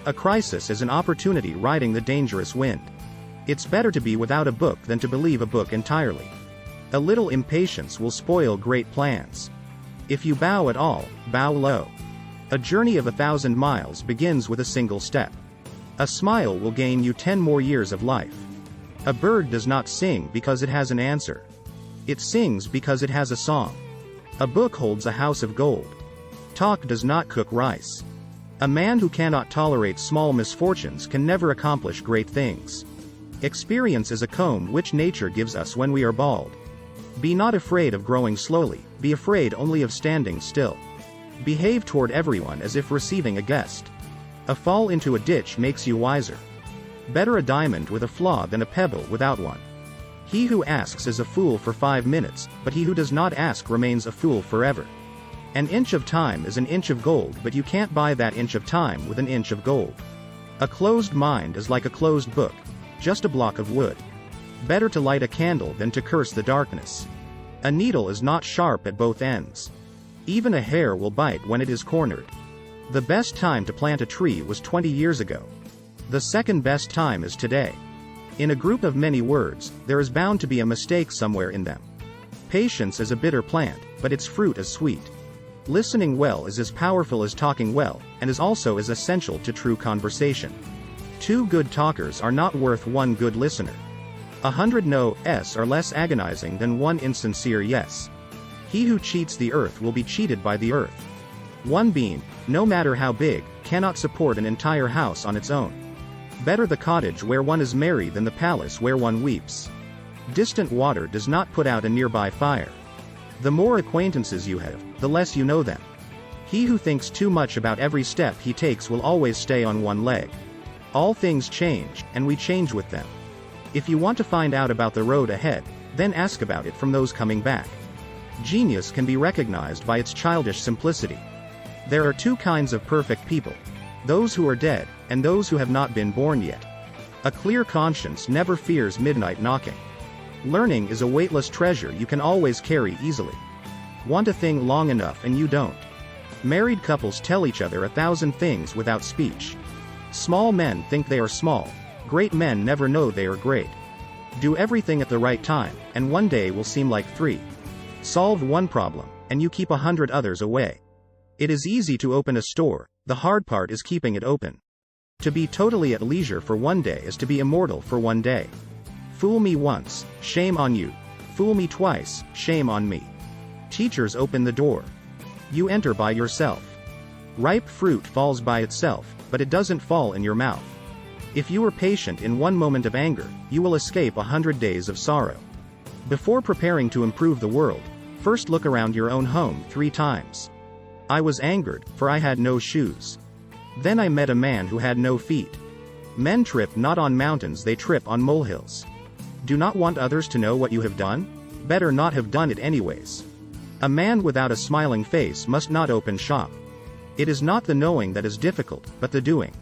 A crisis is an opportunity riding the dangerous wind. It's better to be without a book than to believe a book entirely. A little impatience will spoil great plans. If you bow at all, bow low. A journey of 1,000 miles begins with a single step. A smile will gain you 10 more years of life. A bird does not sing because it has an answer. It sings because it has a song. A book holds a house of gold. Talk does not cook rice. A man who cannot tolerate small misfortunes can never accomplish great things. Experience is a comb which nature gives us when we are bald. Be not afraid of growing slowly, be afraid only of standing still. Behave toward everyone as if receiving a guest. A fall into a ditch makes you wiser. Better a diamond with a flaw than a pebble without one. He who asks is a fool for 5 minutes, but he who does not ask remains a fool forever. An inch of time is an inch of gold, but you can't buy that inch of time with an inch of gold. A closed mind is like a closed book, just a block of wood. Better to light a candle than to curse the darkness. A needle is not sharp at both ends. Even a hair will bite when it is cornered. The best time to plant a tree was 20 years ago. The second best time is today. In a group of many words, there is bound to be a mistake somewhere in them. Patience is a bitter plant, but its fruit is sweet. Listening well is as powerful as talking well, and is also as essential to true conversation. 2 good talkers are not worth 1 good listener. 100 no's are less agonizing than 1 insincere yes. He who cheats the earth will be cheated by the earth. 1 beam, no matter how big, cannot support an entire house on its own. Better the cottage where one is merry than the palace where one weeps. Distant water does not put out a nearby fire. The more acquaintances you have, the less you know them. He who thinks too much about every step he takes will always stay on one leg. All things change, and we change with them. If you want to find out about the road ahead, then ask about it from those coming back. Genius can be recognized by its childish simplicity. There are 2 kinds of perfect people: those who are dead, and those who have not been born yet. A clear conscience never fears midnight knocking. Learning is a weightless treasure you can always carry easily. Want a thing long enough and you don't. Married couples tell each other 1,000 things without speech. Small men think they are small. Great men never know they are great. Do everything at the right time, and one day will seem like 3. Solve 1 problem, and you keep 100 others away. It is easy to open a store, the hard part is keeping it open. To be totally at leisure for 1 day is to be immortal for 1 day. Fool me once, shame on you. Fool me twice, shame on me. Teachers open the door. You enter by yourself. Ripe fruit falls by itself, but it doesn't fall in your mouth. If you are patient in 1 moment of anger, you will escape 100 days of sorrow. Before preparing to improve the world, first look around your own home 3 times. I was angered, for I had no shoes. Then I met a man who had no feet. Men trip not on mountains, they trip on molehills. Do not want others to know what you have done? Better not have done it anyways. A man without a smiling face must not open shop. It is not the knowing that is difficult, but the doing.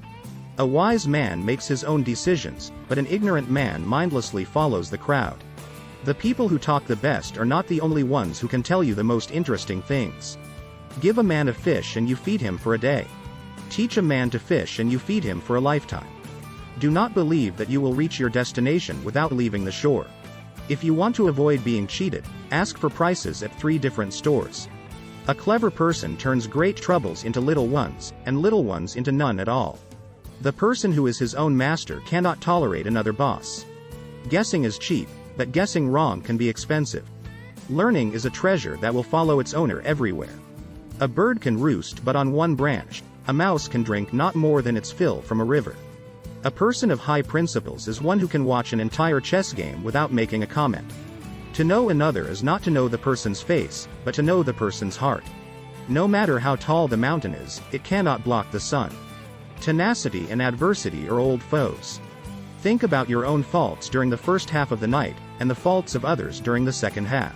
A wise man makes his own decisions, but an ignorant man mindlessly follows the crowd. The people who talk the best are not the only ones who can tell you the most interesting things. Give a man a fish and you feed him for a day. Teach a man to fish and you feed him for a lifetime. Do not believe that you will reach your destination without leaving the shore. If you want to avoid being cheated, ask for prices at 3 different stores. A clever person turns great troubles into little ones, and little ones into none at all. The person who is his own master cannot tolerate another boss. Guessing is cheap, but guessing wrong can be expensive. Learning is a treasure that will follow its owner everywhere. A bird can roost but on 1 branch, a mouse can drink not more than its fill from a river. A person of high principles is one who can watch an entire chess game without making a comment. To know another is not to know the person's face, but to know the person's heart. No matter how tall the mountain is, it cannot block the sun. Tenacity and adversity are old foes. Think about your own faults during the first half of the night, and the faults of others during the second half.